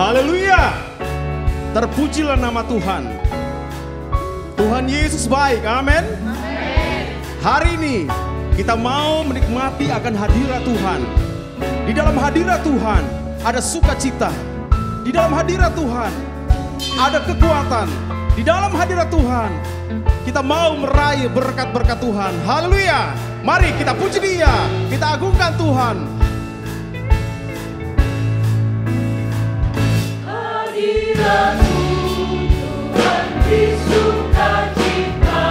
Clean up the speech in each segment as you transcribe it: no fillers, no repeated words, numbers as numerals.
Haleluya. Terpujilah nama Tuhan. Tuhan Yesus baik, amin. Hari ini kita mau menikmati akan hadirat Tuhan. Di dalam hadirat Tuhan ada sukacita. Di dalam hadirat Tuhan ada kekuatan. Di dalam hadirat Tuhan kita mau meraih berkat-berkat Tuhan. Haleluya. Mari kita puji Dia, kita agungkan Tuhan. Hadirat-Mu Tuhan di sukacita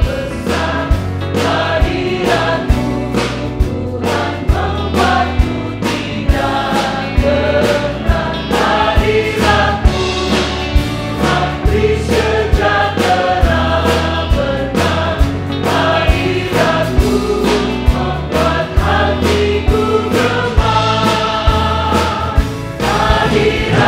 besar. Hadirat-Mu Tuhan membuatku tidak tenang. Hadirat-Mu Tuhan beri sejahtera benar. Hadirat-Mu membuat hatiku gemar. Hadirat-Mu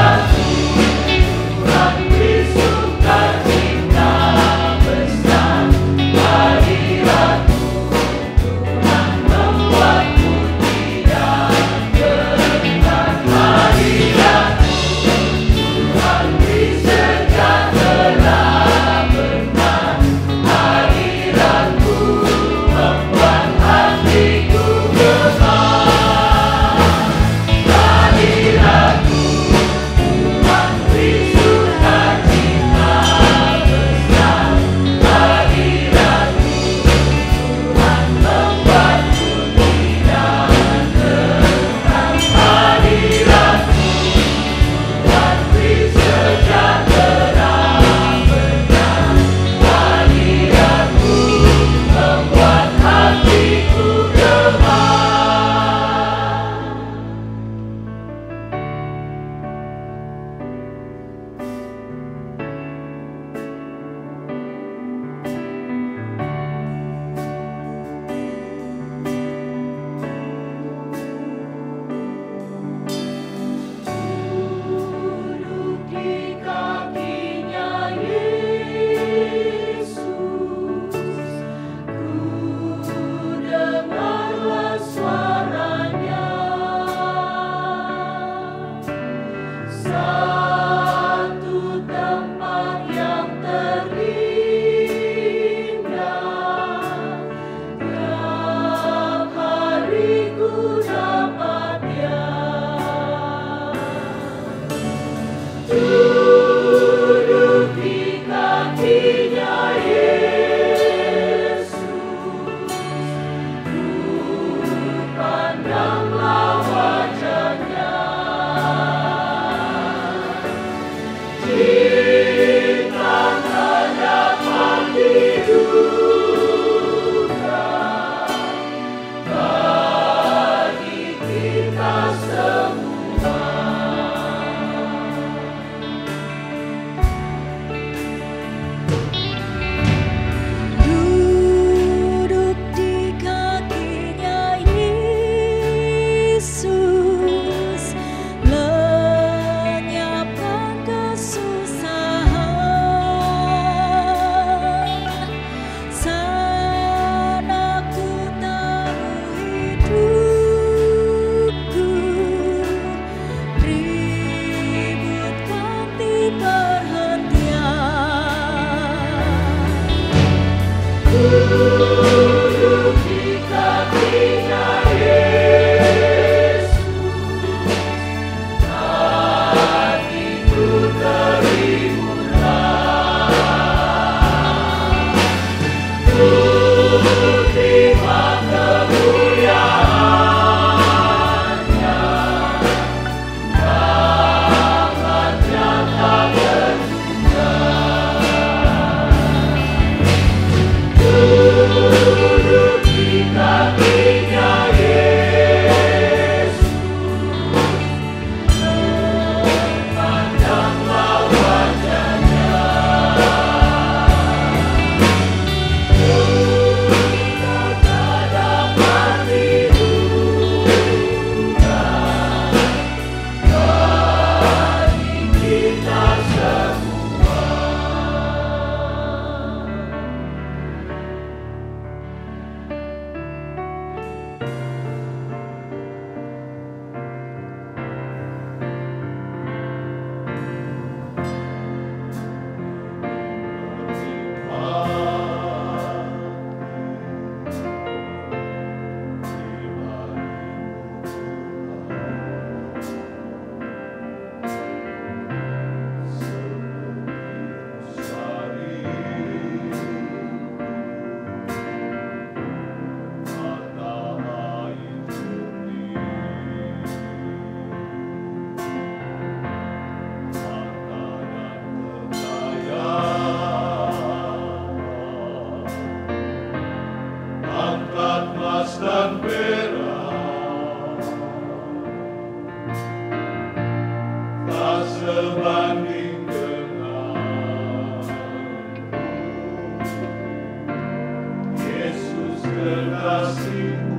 dan perak tak sebanding dengan Yesus kekasihku.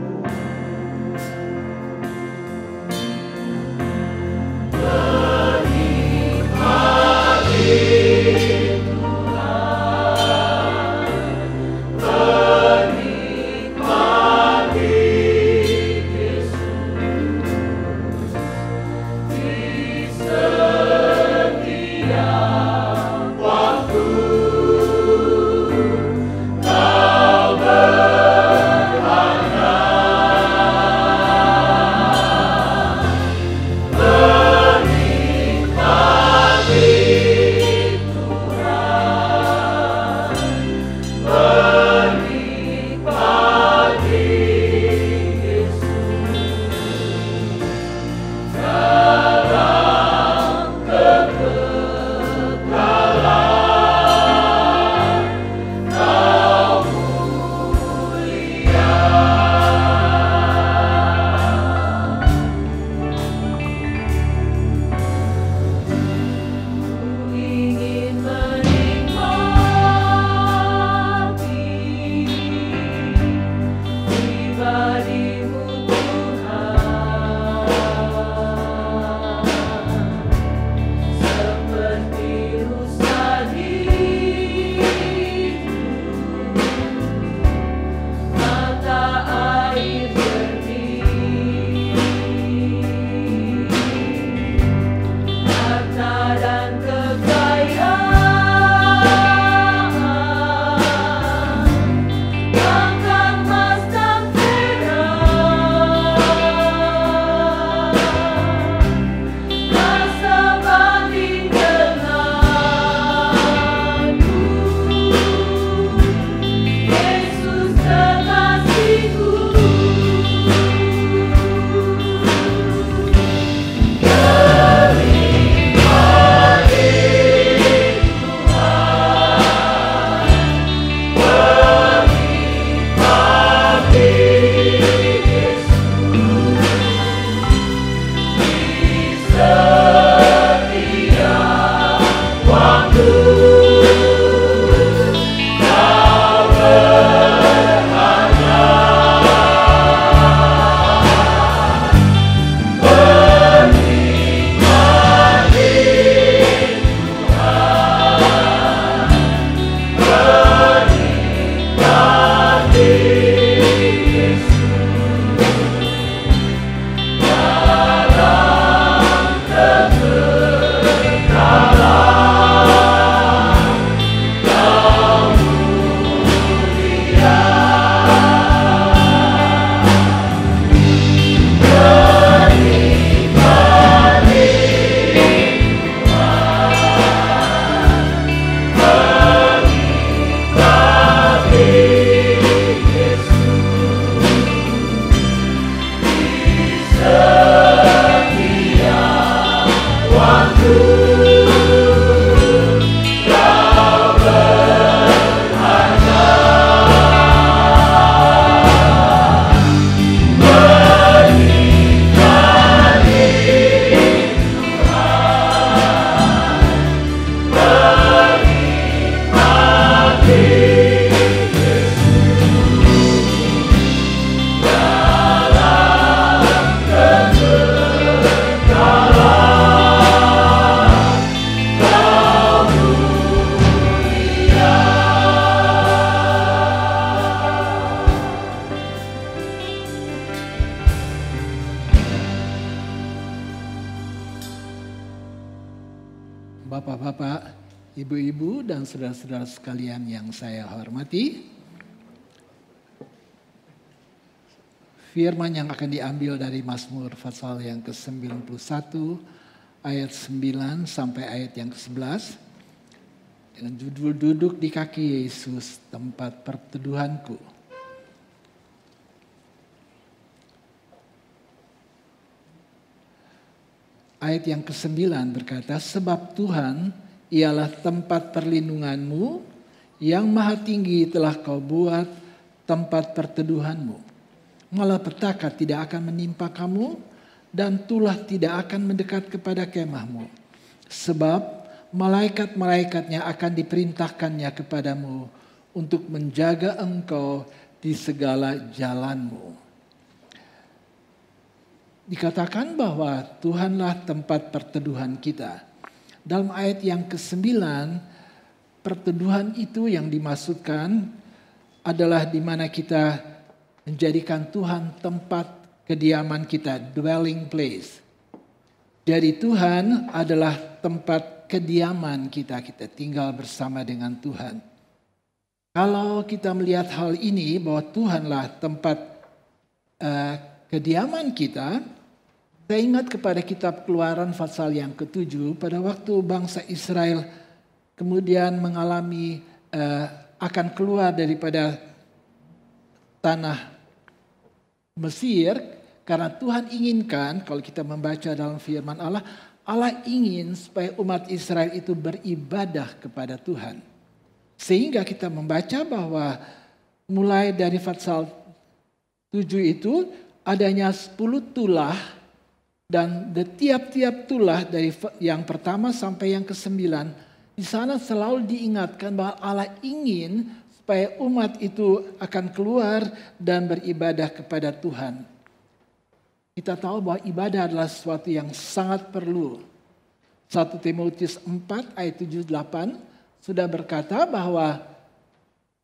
Bapak-bapak, ibu-ibu, dan saudara-saudara sekalian yang saya hormati. Firman yang akan diambil dari Mazmur pasal yang ke-91 ayat 9 sampai ayat yang ke-11. Dengan judul duduk di kaki Yesus tempat perteduhanku. Ayat yang ke-9 berkata, sebab Tuhan ialah tempat perlindunganmu, yang maha tinggi telah kau buat tempat perteduhanmu. malapetaka tidak akan menimpa kamu, dan tulah tidak akan mendekat kepada kemahmu. Sebab malaikat-malaikatnya akan diperintahkannya kepadamu untuk menjaga engkau di segala jalanmu. Dikatakan bahwa Tuhanlah tempat perteduhan kita. Dalam ayat yang ke-9, perteduhan itu yang dimaksudkan adalah di mana kita menjadikan Tuhan tempat kediaman kita, dwelling place. Jadi Tuhan adalah tempat kediaman kita, kita tinggal bersama dengan Tuhan. Kalau kita melihat hal ini bahwa Tuhanlah tempat kediaman kita, saya ingat kepada kitab Keluaran pasal yang ke-7 pada waktu bangsa Israel kemudian mengalami akan keluar daripada tanah Mesir, karena Tuhan inginkan, kalau kita membaca dalam firman Allah, Allah ingin supaya umat Israel itu beribadah kepada Tuhan. Sehingga kita membaca bahwa mulai dari pasal 7 itu adanya 10 tulah, dan di tiap-tiap tulah dari yang pertama sampai yang ke-9, di sana selalu diingatkan bahwa Allah ingin supaya umat itu akan keluar dan beribadah kepada Tuhan. Kita tahu bahwa ibadah adalah sesuatu yang sangat perlu. 1 Timotius 4 ayat 7-8 sudah berkata bahwa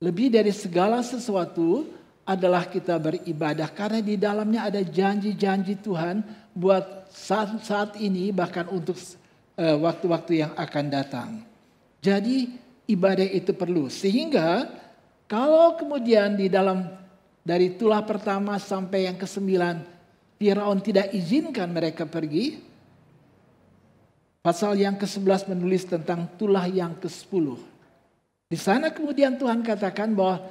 lebih dari segala sesuatu adalah kita beribadah, karena di dalamnya ada janji-janji Tuhan buat saat ini bahkan untuk waktu-waktu yang akan datang. Jadi ibadah itu perlu, sehingga kalau kemudian di dalam dari tulah pertama sampai yang ke-9 Firaun tidak izinkan mereka pergi, pasal yang ke-11 menulis tentang tulah yang ke-10. Di sana kemudian Tuhan katakan bahwa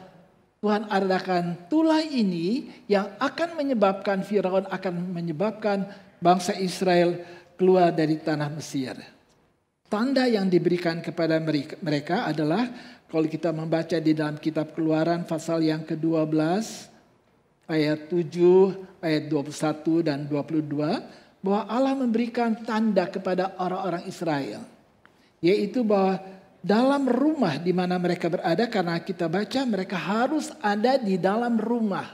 Tuhan adakan tulah ini yang akan menyebabkan Firaun, akan menyebabkan bangsa Israel keluar dari tanah Mesir. Tanda yang diberikan kepada mereka adalah, kalau kita membaca di dalam kitab Keluaran pasal yang ke-12 ayat 7, ayat 21 dan 22, bahwa Allah memberikan tanda kepada orang-orang Israel, yaitu bahwa dalam rumah di mana mereka berada, karena kita baca mereka harus ada di dalam rumah.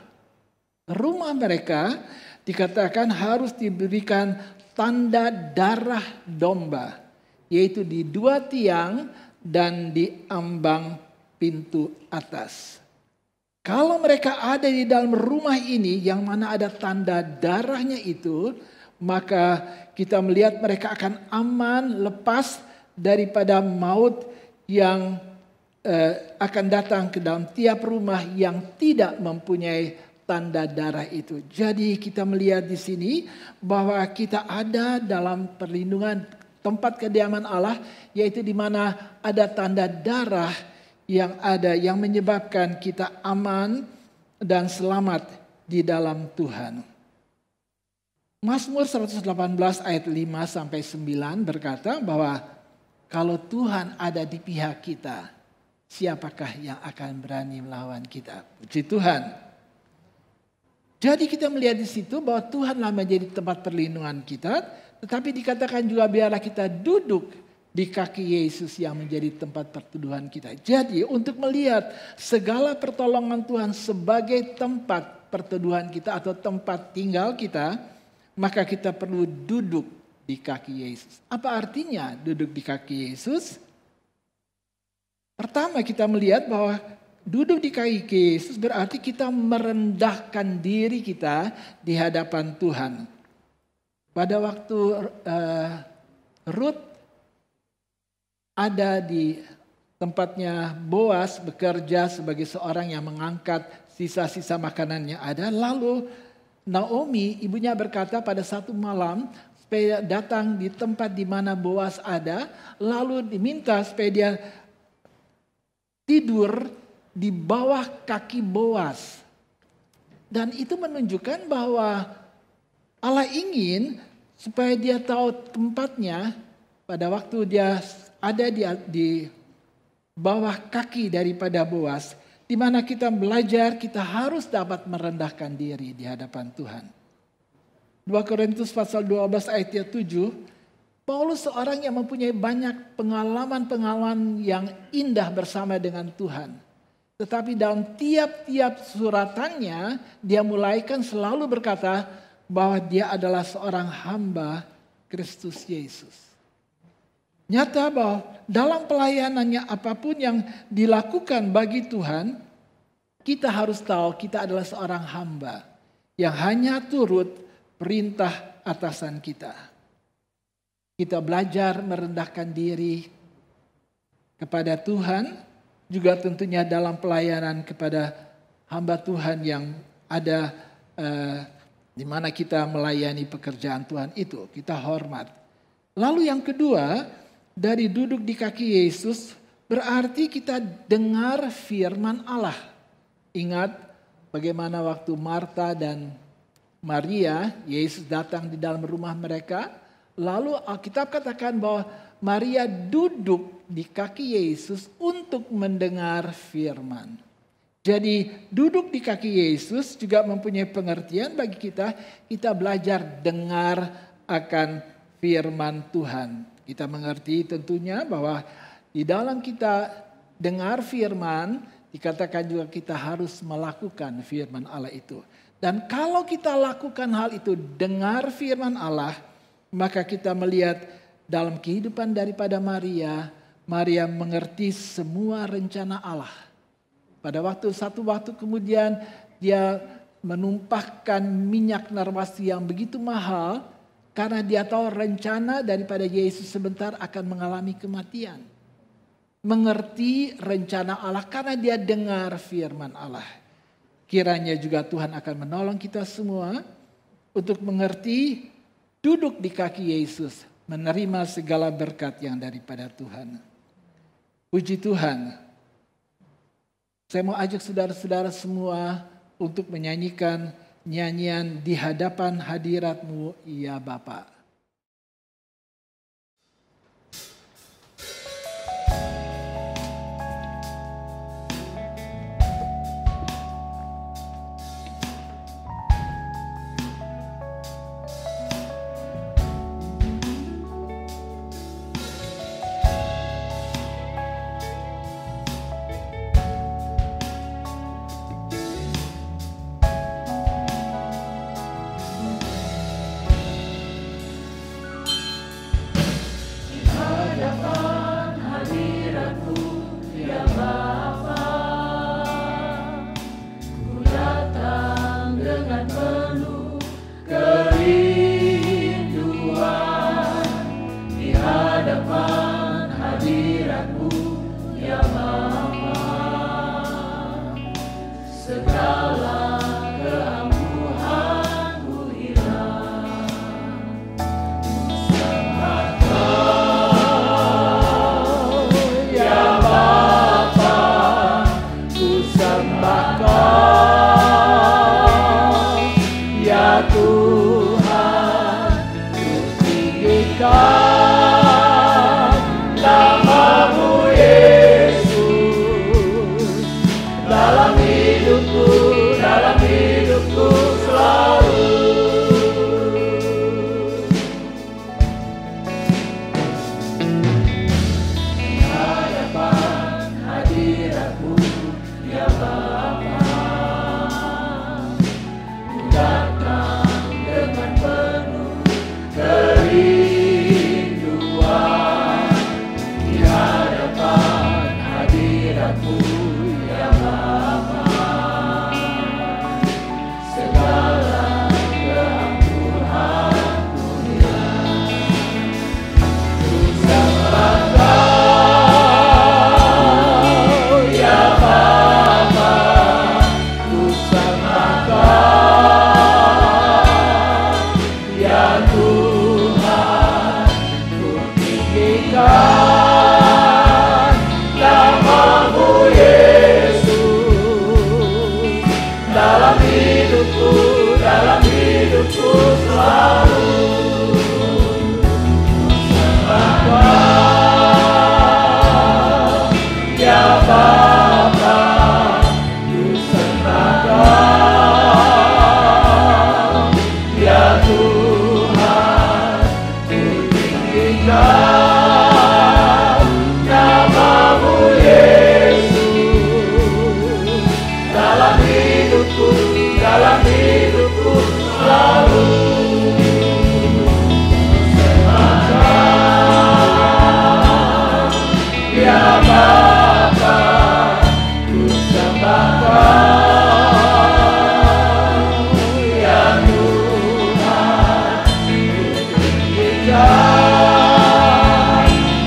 Rumah mereka dikatakan harus diberikan tanda darah domba, yaitu di 2 tiang dan di ambang pintu atas. Kalau mereka ada di dalam rumah ini yang mana ada tanda darahnya itu, maka kita melihat mereka akan aman, lepas daripada maut yang akan datang ke dalam tiap rumah yang tidak mempunyai tanda darah itu. Jadi kita melihat di sini bahwa kita ada dalam perlindungan tempat kediaman Allah, yaitu di mana ada tanda darah yang ada yang menyebabkan kita aman dan selamat di dalam Tuhan. Mazmur 118 ayat 5 sampai 9 berkata bahwa kalau Tuhan ada di pihak kita, siapakah yang akan berani melawan kita? Puji Tuhan. Jadi kita melihat di situ bahwa Tuhanlah menjadi tempat perlindungan kita, tetapi dikatakan juga biarlah kita duduk di kaki Yesus yang menjadi tempat perteduhan kita. Jadi untuk melihat segala pertolongan Tuhan sebagai tempat perteduhan kita atau tempat tinggal kita, maka kita perlu duduk di kaki Yesus. Apa artinya duduk di kaki Yesus? Pertama kita melihat bahwa duduk di kaki Yesus berarti kita merendahkan diri kita di hadapan Tuhan. Pada waktu Ruth ada di tempatnya Boas bekerja sebagai seorang yang mengangkat sisa-sisa makanan yang ada. Lalu Naomi ibunya berkata pada satu malam supaya datang di tempat di mana Boas ada. Lalu diminta supaya dia tidur di bawah kaki Boas. Dan itu menunjukkan bahwa Allah ingin supaya dia tahu tempatnya pada waktu dia ada di bawah kaki daripada Boas. di mana kita belajar kita harus dapat merendahkan diri di hadapan Tuhan. 2 Korintus pasal 12 ayat 7, Paulus seorang yang mempunyai banyak pengalaman-pengalaman yang indah bersama dengan Tuhan. Tetapi dalam tiap-tiap suratannya dia mulaikan selalu berkata bahwa dia adalah seorang hamba Kristus Yesus. Nyata bahwa dalam pelayanannya apapun yang dilakukan bagi Tuhan, kita harus tahu kita adalah seorang hamba yang hanya turut perintah atasan kita. Kita belajar merendahkan diri kepada Tuhan, juga tentunya dalam pelayanan kepada hamba Tuhan yang ada di mana kita melayani pekerjaan Tuhan itu. Kita hormat. Lalu yang kedua, dari duduk di kaki Yesus berarti kita dengar firman Allah. Ingat bagaimana waktu Marta dan Maria, Yesus datang di dalam rumah mereka. Lalu Alkitab katakan bahwa Maria duduk di kaki Yesus untuk mendengar firman. Jadi duduk di kaki Yesus juga mempunyai pengertian bagi kita. Kita belajar dengar akan firman Tuhan. Kita mengerti tentunya bahwa di dalam kita dengar firman, dikatakan juga kita harus melakukan firman Allah itu. Dan kalau kita lakukan hal itu, dengar firman Allah, maka kita melihat dalam kehidupan daripada Maria, Maria mengerti semua rencana Allah. Pada satu waktu kemudian dia menumpahkan minyak narwasti yang begitu mahal, karena dia tahu rencana daripada Yesus sebentar akan mengalami kematian. Mengerti rencana Allah karena dia dengar firman Allah. Kiranya juga Tuhan akan menolong kita semua untuk mengerti duduk di kaki Yesus. Menerima segala berkat yang daripada Tuhan. Puji Tuhan. Saya mau ajak saudara-saudara semua untuk menyanyikan nyanyian di hadapan hadirat-Mu ya Bapa. dalam hidupku selalu. Ya Bapa, ku sembah Kau, ya Tuhan, ku tinggikan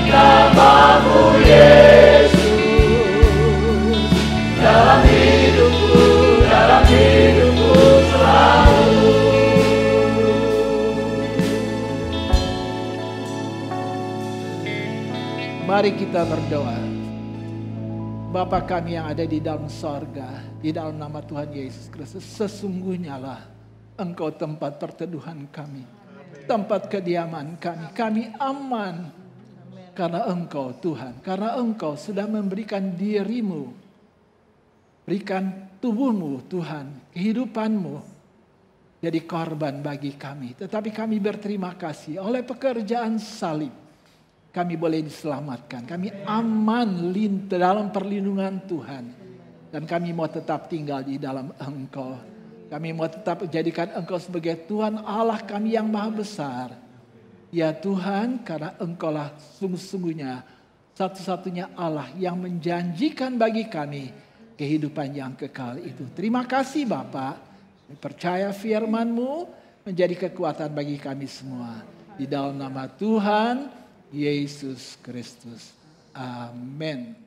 nama-Mu Yesus, dalam hidupku selalu. Mari kita berdoa. Bapa kami yang ada di dalam sorga, di dalam nama Tuhan Yesus Kristus, sesungguhnya lah Engkau tempat perteduhan kami, tempat kediaman kami. Kami aman karena Engkau Tuhan, karena Engkau sudah memberikan dirimu, berikan tubuhmu Tuhan, kehidupanmu jadi korban bagi kami. Tetapi kami berterima kasih oleh pekerjaan salib. Kami boleh diselamatkan. Kami aman dalam perlindungan Tuhan. Dan kami mau tetap tinggal di dalam Engkau. Kami mau tetap menjadikan Engkau sebagai Tuhan Allah kami yang maha besar. Ya Tuhan, karena Engkau lah sungguh-sungguhnya satu-satunya Allah yang menjanjikan bagi kami kehidupan yang kekal itu. Terima kasih Bapa. Percaya firman-Mu menjadi kekuatan bagi kami semua. Di dalam nama Tuhan Yesus Kristus. Amin.